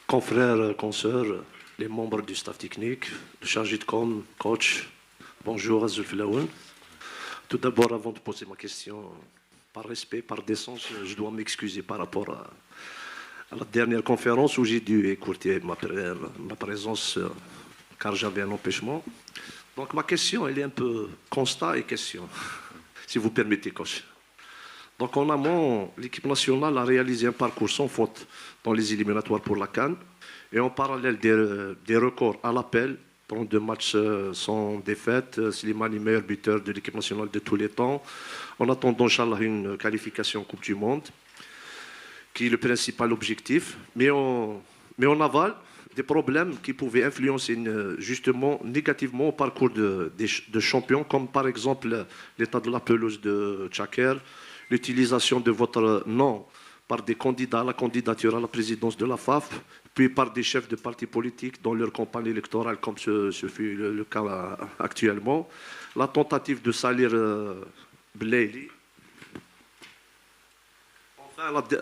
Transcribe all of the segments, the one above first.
confrères, consoeurs, les membres du staff technique, le chargé de com, coach, bonjour Azul Filaoun. Tout d'abord, avant de poser ma question, par respect, par décence, je dois m'excuser par rapport à la dernière conférence où j'ai dû écouter ma présence car j'avais un empêchement. Donc ma question, elle est un peu constat et question, si vous permettez, coach. Donc en amont, l'équipe nationale a réalisé un parcours sans faute dans les éliminatoires pour la CAN. Et en parallèle des records à l'appel, 32 matchs sans défaite, Slimani, meilleur buteur de l'équipe nationale de tous les temps. En attendant, Inch'Allah, une qualification Coupe du Monde, qui est le principal objectif. Mais en aval, des problèmes qui pouvaient influencer justement négativement au parcours de champions, comme par exemple l'état de la pelouse de Tchaker, l'utilisation de votre nom par des candidats à la candidature à la présidence de la FAF, puis par des chefs de partis politiques dans leur campagne électorale, comme ce fut le cas actuellement, la tentative de salir Blaili.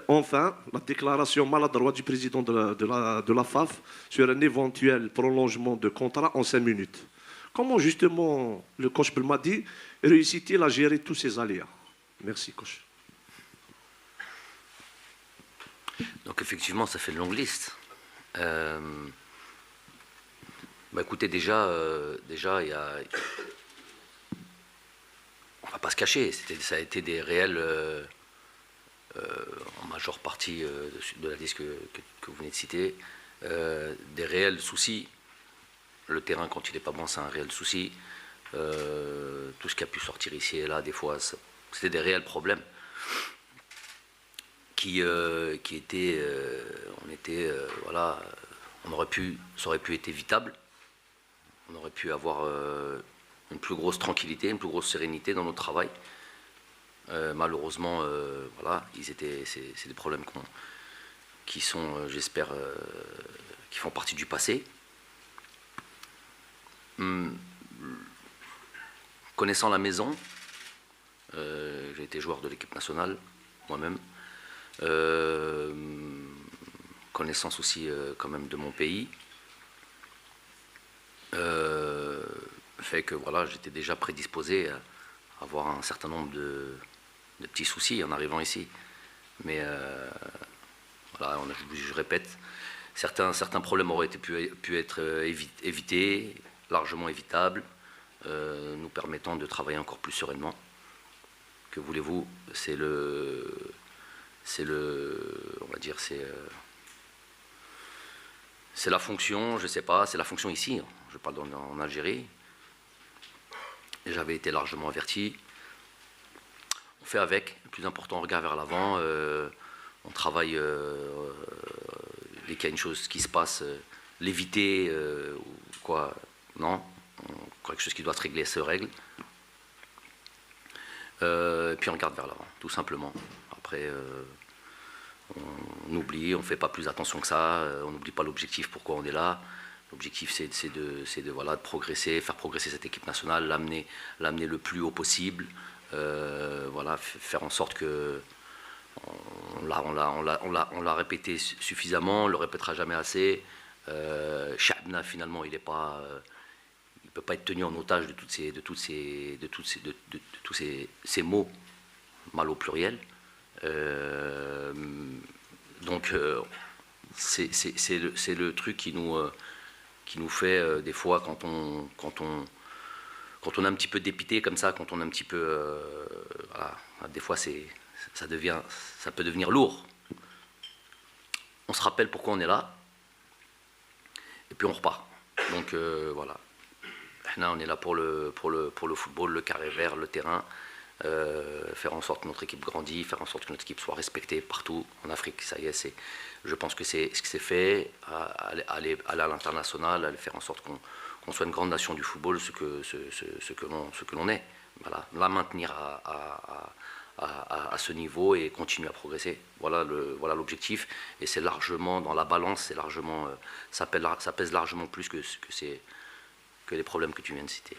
Enfin, la déclaration maladroite du président de la FAF sur un éventuel prolongement de contrat en 5 minutes. Comment justement le coach Belmadi réussit-il à gérer tous ces aléas? Merci, coach. Donc effectivement, ça fait une longue liste. Écoutez, déjà, il y a... On ne va pas se cacher, ça a été des réels... en majeure partie de la liste que vous venez de citer, des réels soucis. Le terrain, quand il n'est pas bon, c'est un réel souci. Tout ce qui a pu sortir ici et là, des fois, c'était des réels problèmes qui étaient, voilà, ça aurait pu être évitable. On aurait pu avoir une plus grosse tranquillité, une plus grosse sérénité dans notre travail. Malheureusement, voilà, c'est des problèmes qui sont, j'espère, qui font partie du passé. Connaissant la maison, j'ai été joueur de l'équipe nationale, moi-même. Connaissance aussi quand même de mon pays. Fait que voilà, j'étais déjà prédisposé à avoir un certain nombre de petits soucis en arrivant ici. Mais voilà, je répète, certains problèmes auraient pu être évités, largement évitables, nous permettant de travailler encore plus sereinement. Que voulez-vous, on va dire, c'est la fonction, je sais pas, c'est la fonction ici, je parle en Algérie. J'avais été largement averti. On fait avec, le plus important, on regarde vers l'avant, on travaille, dès qu'il y a une chose qui se passe, l'éviter, ou quoi, non, quelque chose qui doit se régler se règle. Et puis on regarde vers l'avant, tout simplement. Après, on oublie, on ne fait pas plus attention que ça, on n'oublie pas l'objectif, pourquoi on est là. L'objectif, c'est de progresser, faire progresser cette équipe nationale, l'amener le plus haut possible, voilà, faire en sorte que on l'a répété suffisamment, on ne le répétera jamais assez. Chabna, finalement, il ne peut pas être tenu en otage de tous ces mots, mal au pluriel. Donc, c'est le truc qui nous fait des fois, quand on est un petit peu dépité comme ça, quand on est un petit peu... voilà, des fois ça peut devenir lourd. On se rappelle pourquoi on est là, et puis on repart. Donc voilà. Là, on est là pour le football, le carré vert, le terrain, faire en sorte que notre équipe grandisse, faire en sorte que notre équipe soit respectée partout en Afrique. Ça y est, je pense que c'est ce qui s'est fait, aller à l'international, aller faire en sorte qu'on soit une grande nation du football, ce que l'on est. Voilà, la maintenir à ce niveau et continuer à progresser. Voilà l'objectif, et c'est largement dans la balance, c'est largement, ça pèse largement plus que les problèmes que tu viens de citer.